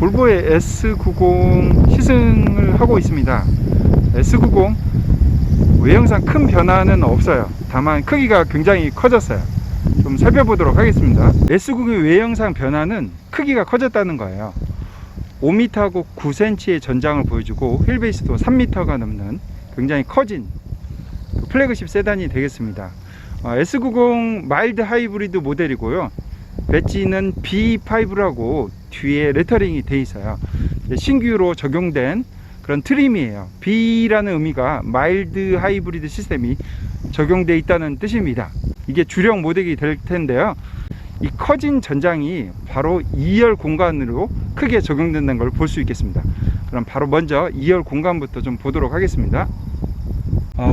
볼보의 S90 시승을 하고 있습니다. S90 외형상 큰 변화는 없어요. 다만 크기가 굉장히 커졌어요. 좀 살펴보도록 하겠습니다. S90의 외형상 변화는 크기가 커졌다는 거예요. 5m하고 9cm의 전장을 보여주고 휠베이스도 3m가 넘는 굉장히 커진 플래그십 세단이 되겠습니다. S90 마일드 하이브리드 모델이고요. 배지는 B5라고 뒤에 레터링이 되어 있어요. 신규로 적용된 그런 트림이에요. B라는 의미가 마일드 하이브리드 시스템이 적용되어 있다는 뜻입니다. 이게 주력 모델이 될 텐데요. 이 커진 전장이 바로 2열 공간으로 크게 적용된다는 걸 볼 수 있겠습니다. 그럼 바로 먼저 2열 공간부터 좀 보도록 하겠습니다.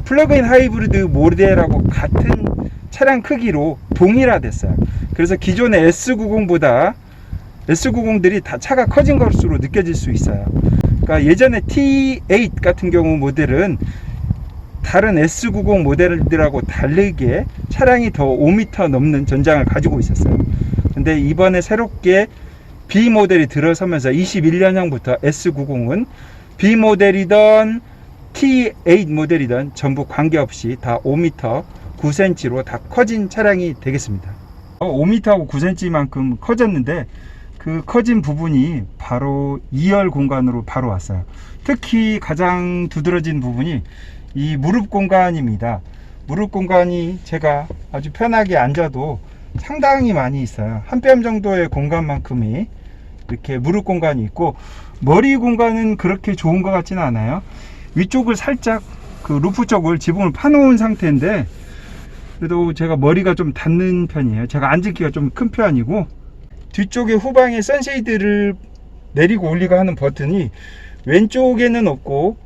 플러그인 하이브리드 모델하고 같은 차량 크기로 동일화됐어요. 그래서 기존의 S90보다 S90들이 다 차가 커진 것으로 느껴질 수 있어요. 그러니까 예전에 T8 같은 경우 모델은 다른 S90 모델들하고 다르게 차량이 더 5m 넘는 전장을 가지고 있었어요. 근데 이번에 새롭게 B 모델이 들어서면서 21년형부터 S90은 B 모델이던 T8 모델이던 전부 관계없이 다 5m 9cm로 다 커진 차량이 되겠습니다. 5m하고 9cm만큼 커졌는데 그 커진 부분이 바로 2열 공간으로 바로 왔어요. 특히 가장 두드러진 부분이 이 무릎 공간입니다. 무릎 공간이 제가 아주 편하게 앉아도 상당히 많이 있어요. 한 뼘 정도의 공간만큼이 이렇게 무릎 공간이 있고, 머리 공간은 그렇게 좋은 것 같지는 않아요. 위쪽을 살짝 그 루프 쪽을 지붕을 파놓은 상태인데 그래도 제가 머리가 좀 닿는 편이에요. 제가 앉은 키가 좀 큰 편이고, 뒤쪽에 후방에 선쉐이드를 내리고 올리고 하는 버튼이 왼쪽에는 없고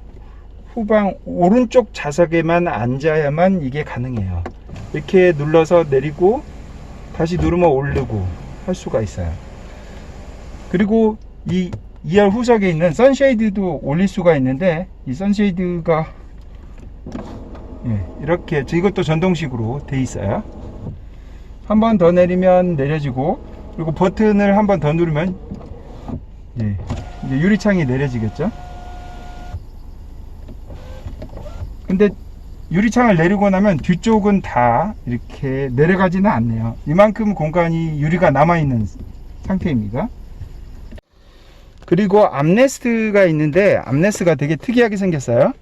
후방 오른쪽 좌석에만 앉아야만 이게 가능해요. 이렇게 눌러서 내리고 다시 누르면 오르고 할 수가 있어요. 그리고 이 2열 후석에 있는 선쉐이드도 올릴 수가 있는데, 이 선쉐이드가 이렇게 이것도 전동식으로 돼 있어요. 한 번 더 내리면 내려지고, 그리고 버튼을 한 번 더 누르면 이제 유리창이 내려지겠죠. 근데 유리창을 내리고 나면 뒤쪽은 다 이렇게 내려가지는 않네요. 이만큼 공간이 유리가 남아있는 상태입니다. 그리고 암레스트가 있는데, 암레스트가 되게 특이하게 생겼어요.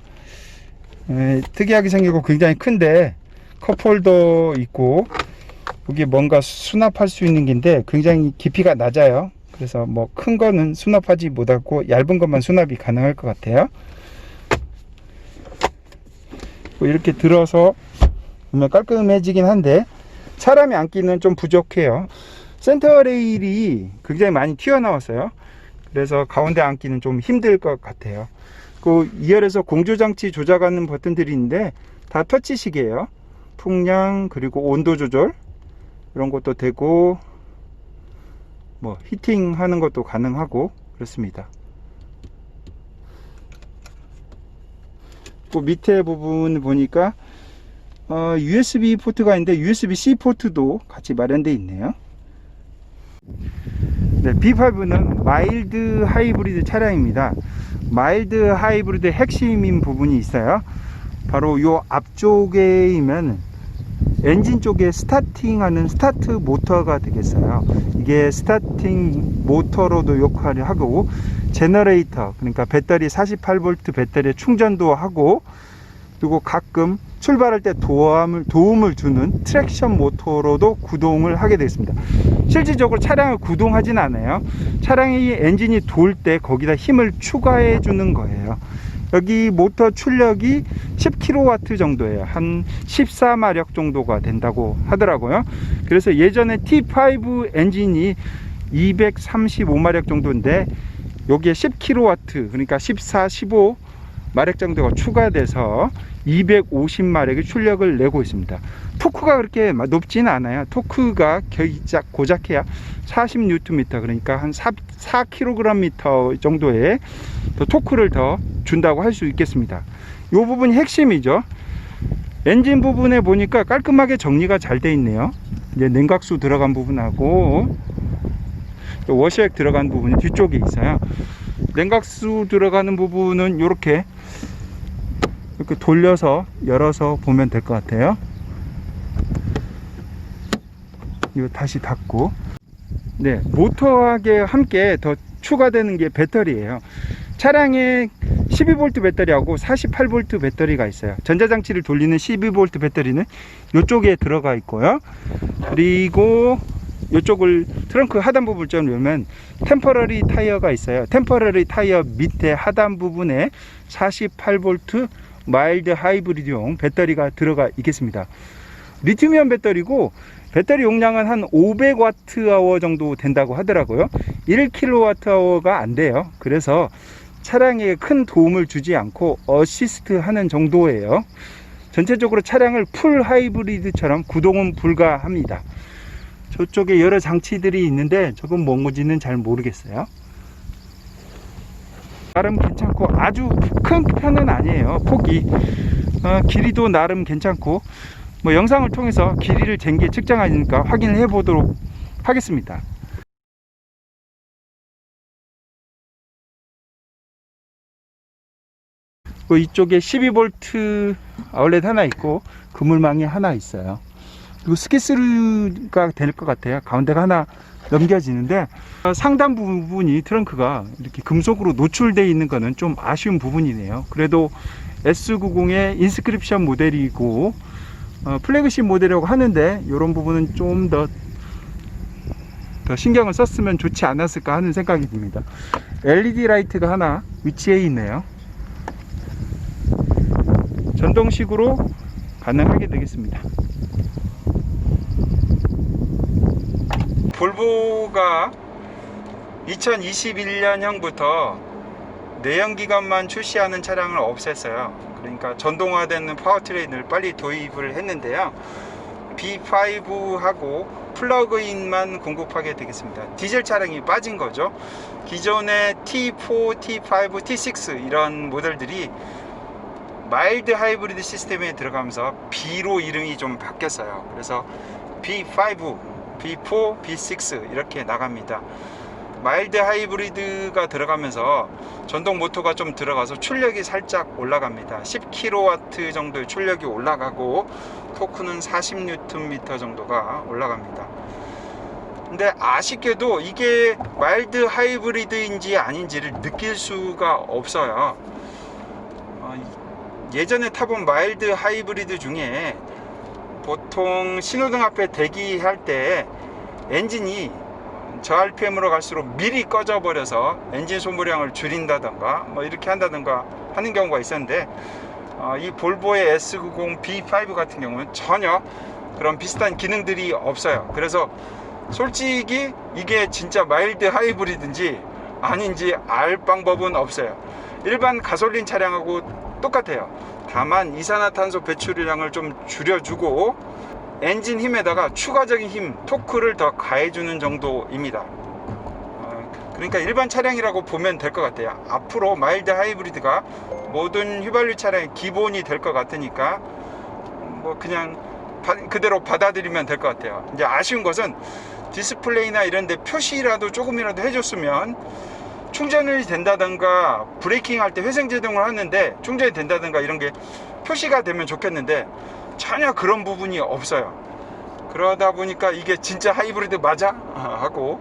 특이하게 생기고 굉장히 큰데 컵홀더 있고, 여기 뭔가 수납할 수 있는 게인데 굉장히 깊이가 낮아요. 그래서 뭐 큰 거는 수납하지 못하고 얇은 것만 수납이 가능할 것 같아요. 이렇게 들어서 보면 깔끔해지긴 한데 사람이 앉기는 좀 부족해요. 센터 레일이 굉장히 많이 튀어나왔어요. 그래서 가운데 앉기는 좀 힘들 것 같아요. 그 2열에서 공조장치 조작하는 버튼들이 있는데 다 터치식이에요. 풍량 그리고 온도 조절 이런 것도 되고, 뭐 히팅 하는 것도 가능하고 그렇습니다. 그 밑에 부분 보니까 USB 포트가 있는데 USB-C 포트도 같이 마련되어 있네요. 네, B5는 마일드 하이브리드 차량입니다. 마일드 하이브리드 핵심인 부분이 있어요. 바로 요 앞쪽에 있는 엔진 쪽에 스타팅하는 스타트 모터가 되겠어요. 이게 스타팅 모터로도 역할을 하고, 제너레이터, 그러니까 배터리 48V 배터리에 충전도 하고, 그리고 가끔 출발할 때 도움을 주는 트랙션 모터로도 구동을 하게 되어 있습니다. 실질적으로 차량을 구동하진 않아요. 차량이 엔진이 돌 때 거기다 힘을 추가해 주는 거예요. 여기 모터 출력이 10kW 정도예요. 한 14마력 정도가 된다고 하더라고요. 그래서 예전에 T5 엔진이 235마력 정도인데 여기에 10kW, 그러니까 14, 15마력 정도가 추가돼서 250마력의 출력을 내고 있습니다. 토크가 그렇게 높지는 않아요. 토크가 고작해야 40Nm, 그러니까 한 4kgm 정도의 더 토크를 더 준다고 할 수 있겠습니다. 이 부분이 핵심이죠. 엔진 부분에 보니까 깔끔하게 정리가 잘 돼 있네요. 이제 냉각수 들어간 부분하고 워셔액 들어간 부분이 뒤쪽에 있어요. 냉각수 들어가는 부분은 이렇게 돌려서 열어서 보면 될 것 같아요. 이거 다시 닫고. 네, 모터하게 함께 더 추가되는 게 배터리예요. 차량에 12V 배터리하고 48V 배터리가 있어요. 전자장치를 돌리는 12V 배터리는 이쪽에 들어가 있고요. 그리고 이쪽을 트렁크 하단 부분을 좀 보면 템퍼러리 타이어가 있어요. 템퍼러리 타이어 밑에 하단 부분에 48V 마일드 하이브리드용 배터리가 들어가 있겠습니다. 리튬이온 배터리고 배터리 용량은 한 500Wh 정도 된다고 하더라고요. 1kWh가 안 돼요. 그래서 차량에 큰 도움을 주지 않고 어시스트 하는 정도예요. 전체적으로 차량을 풀 하이브리드처럼 구동은 불가합니다. 저쪽에 여러 장치들이 있는데 저건 뭔지는 잘 모르겠어요. 나름 괜찮고 아주 큰 편은 아니에요. 폭이 길이도 나름 괜찮고, 뭐 영상을 통해서 길이를 잰 게 측정하니까 확인을 해 보도록 하겠습니다. 이쪽에 12V 아울렛 하나 있고 그물망이 하나 있어요. 그리고 스키스루가 될 것 같아요. 가운데가 하나 넘겨지는데 상단 부분이 트렁크가 이렇게 금속으로 노출되어 있는 거는 좀 아쉬운 부분이네요. 그래도 S90의 인스크립션 모델이고 플래그십 모델이라고 하는데 이런 부분은 좀 더 신경을 썼으면 좋지 않았을까 하는 생각이 듭니다. LED 라이트가 하나 위치해 있네요. 전동식으로 가능하게 되겠습니다. 볼보가 2021년형부터 내연기관만 출시하는 차량을 없앴어요. 그러니까 전동화되는 파워트레인을 빨리 도입을 했는데요. B5하고 플러그인만 공급하게 되겠습니다. 디젤 차량이 빠진 거죠. 기존의 T4, T5, T6 이런 모델들이 마일드 하이브리드 시스템에 들어가면서 B로 이름이 좀 바뀌었어요. 그래서 B5, B4, B6 이렇게 나갑니다. 마일드 하이브리드가 들어가면서 전동 모터가 좀 들어가서 출력이 살짝 올라갑니다. 10kW 정도의 출력이 올라가고 토크는 40Nm 정도가 올라갑니다. 근데 아쉽게도 이게 마일드 하이브리드인지 아닌지를 느낄 수가 없어요. 예전에 타본 마일드 하이브리드 중에 보통 신호등 앞에 대기할 때 엔진이 저RPM으로 갈수록 미리 꺼져 버려서 엔진 소모량을 줄인다던가 뭐 이렇게 한다던가 하는 경우가 있었는데 이 볼보의 S90 B5 같은 경우는 전혀 그런 비슷한 기능들이 없어요. 그래서 솔직히 이게 진짜 마일드 하이브리드인지 아닌지 알 방법은 없어요. 일반 가솔린 차량하고 똑같아요. 다만 이산화탄소 배출량을 좀 줄여주고 엔진 힘에다가 추가적인 힘, 토크를 더 가해주는 정도입니다. 그러니까 일반 차량이라고 보면 될 것 같아요. 앞으로 마일드 하이브리드가 모든 휘발유 차량의 기본이 될 것 같으니까 뭐 그냥 그대로 받아들이면 될 것 같아요. 이제 아쉬운 것은 디스플레이나 이런 데 표시라도 조금이라도 해줬으면 충전이 된다든가 브레이킹 할 때 회생제동을 하는데 충전이 된다든가 이런 게 표시가 되면 좋겠는데 전혀 그런 부분이 없어요. 그러다 보니까 이게 진짜 하이브리드 맞아? 하고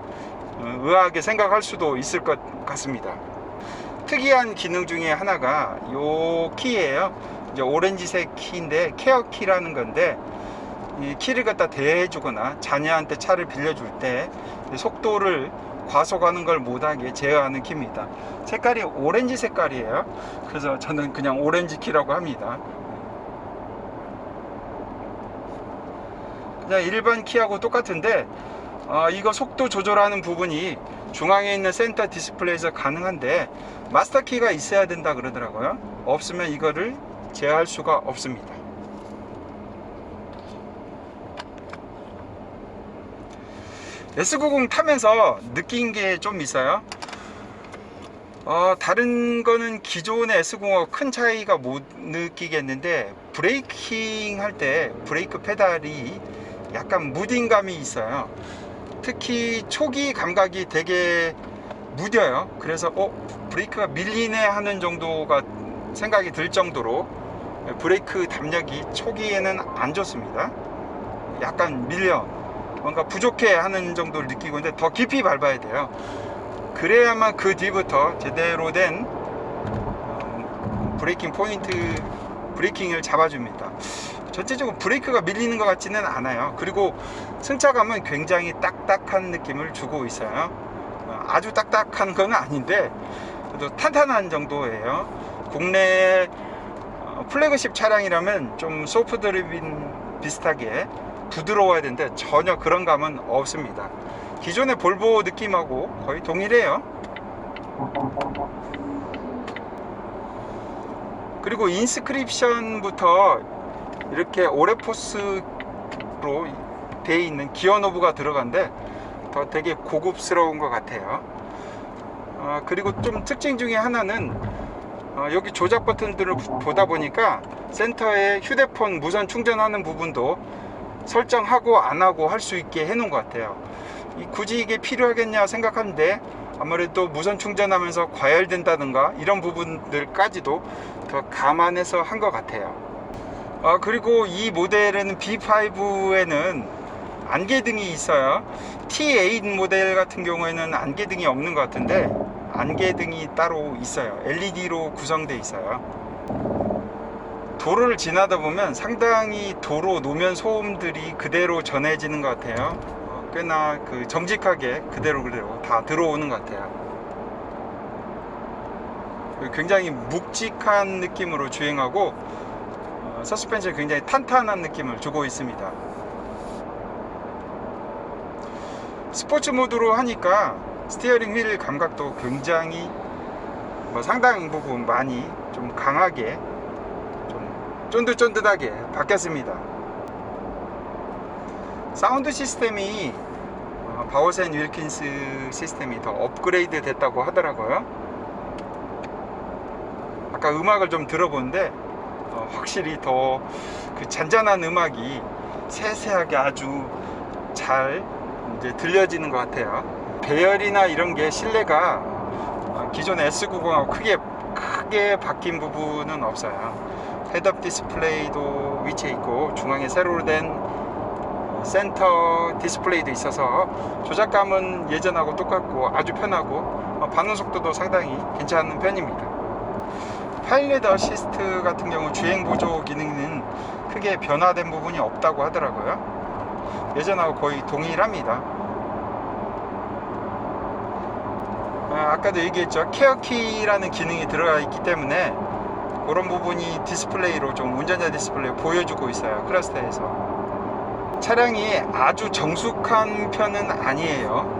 의아하게 생각할 수도 있을 것 같습니다. 특이한 기능 중에 하나가 요 키예요. 이제 오렌지색 키인데 케어 키라는 건데 이 키를 갖다 대해주거나 자녀한테 차를 빌려줄 때 속도를 과속하는 걸 못하게 제어하는 키입니다. 색깔이 오렌지 색깔이에요. 그래서 저는 그냥 오렌지 키라고 합니다. 그냥 일반 키하고 똑같은데 이거 속도 조절하는 부분이 중앙에 있는 센터 디스플레이에서 가능한데 마스터 키가 있어야 된다 그러더라고요. 없으면 이거를 제어할 수가 없습니다. S90 타면서 느낀 게 좀 있어요. 다른 거는 기존의 S90하고 큰 차이가 못 느끼겠는데 브레이킹 할 때 브레이크 페달이 약간 무딘감이 있어요. 특히 초기 감각이 되게 무뎌요. 그래서 브레이크가 밀리네 하는 정도가 생각이 들 정도로 브레이크 담력이 초기에는 안 좋습니다. 약간 밀려 뭔가 부족해 하는 정도를 느끼고 있는데 더 깊이 밟아야 돼요. 그래야만 그 뒤부터 제대로 된 브레이킹 포인트, 브레이킹을 잡아줍니다. 전체적으로 브레이크가 밀리는 것 같지는 않아요. 그리고 승차감은 굉장히 딱딱한 느낌을 주고 있어요. 아주 딱딱한 건 아닌데 그래도 탄탄한 정도예요. 국내 플래그십 차량이라면 좀 소프트 드리븐 비슷하게 부드러워야 되는데 전혀 그런 감은 없습니다. 기존의 볼보 느낌하고 거의 동일해요. 그리고 인스크립션부터 이렇게 오레포스로 되어 있는 기어 노브가 들어간데 더 되게 고급스러운 것 같아요. 그리고 좀 특징 중에 하나는 여기 조작 버튼들을 보다 보니까 센터에 휴대폰 무선 충전하는 부분도 설정하고 안 하고 할 수 있게 해 놓은 것 같아요. 굳이 이게 필요하겠냐 생각하는데 아무래도 무선 충전하면서 과열된다든가 이런 부분들까지도 더 감안해서 한 것 같아요. 그리고 이 모델에는 B5에는 안개등이 있어요. T8 모델 같은 경우에는 안개등이 없는 것 같은데 안개등이 따로 있어요. LED로 구성되어 있어요. 도로를 지나다 보면 상당히 도로 노면 소음들이 그대로 전해지는 것 같아요. 꽤나 정직하게 그대로 다 들어오는 것 같아요. 굉장히 묵직한 느낌으로 주행하고 서스펜션이 굉장히 탄탄한 느낌을 주고 있습니다. 스포츠 모드로 하니까 스티어링 휠 감각도 굉장히 상당 부분 많이 좀 강하게 좀 쫀득쫀득하게 바뀌었습니다. 사운드 시스템이 바워센 윌킨스 시스템이 더 업그레이드 됐다고 하더라고요. 아까 음악을 좀 들어보는데 확실히 더 그 잔잔한 음악이 세세하게 아주 잘 이제 들려지는 것 같아요. 배열이나 이런 게 실내가 기존의 S90하고 크게 바뀐 부분은 없어요. 헤드업 디스플레이도 위치해 있고 중앙에 새로 된 센터 디스플레이도 있어서 조작감은 예전하고 똑같고 아주 편하고 반응 속도도 상당히 괜찮은 편입니다. 파일럿 어시스트 같은 경우 주행 보조 기능은 크게 변화된 부분이 없다고 하더라고요. 예전하고 거의 동일합니다. 아까도 얘기했죠. 케어키라는 기능이 들어가 있기 때문에 그런 부분이 디스플레이로 좀 운전자 디스플레이 보여주고 있어요. 클러스터에서. 차량이 아주 정숙한 편은 아니에요.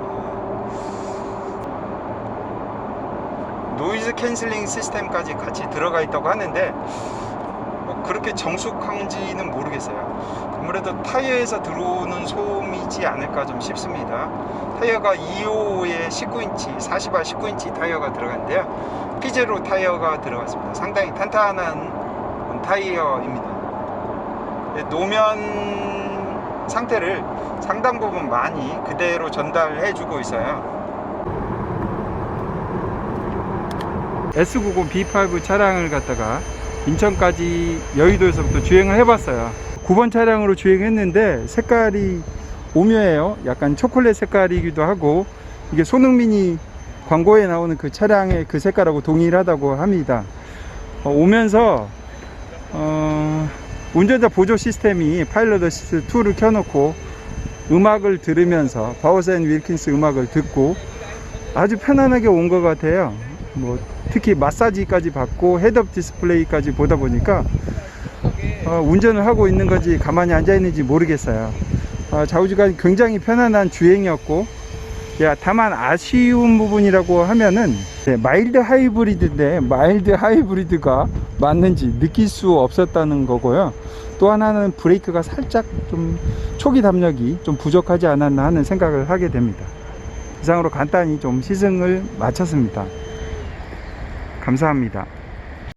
노이즈 캔슬링 시스템까지 같이 들어가 있다고 하는데 그렇게 정숙한지는 모르겠어요. 아무래도 타이어에서 들어오는 소음이지 않을까 좀 싶습니다. 타이어가 255에 19인치 40R 19인치 타이어가 들어갔는데요, 피제로 타이어가 들어갔습니다. 상당히 탄탄한 타이어입니다. 노면 상태를 상당 부분 많이 그대로 전달해 주고 있어요. S90 B5 차량을 갖다가 인천까지 여의도에서부터 주행을 해봤어요. 9번 차량으로 주행했는데 색깔이 오묘해요. 약간 초콜릿 색깔이기도 하고, 이게 손흥민이 광고에 나오는 그 차량의 그 색깔하고 동일하다고 합니다. 오면서 운전자 보조 시스템이 파일럿 어시스트 2를 켜놓고 음악을 들으면서 바워센 윌킨스 음악을 듣고 아주 편안하게 온 것 같아요. 특히 마사지까지 받고 헤드업 디스플레이까지 보다 보니까 운전을 하고 있는 건지 가만히 앉아 있는지 모르겠어요. 좌우지간이 굉장히 편안한 주행이었고, 다만 아쉬운 부분이라고 하면은 마일드 하이브리드인데 마일드 하이브리드가 맞는지 느낄 수 없었다는 거고요. 또 하나는 브레이크가 살짝 좀 초기 담력이 좀 부족하지 않았나 하는 생각을 하게 됩니다. 이상으로 간단히 좀 시승을 마쳤습니다. 감사합니다.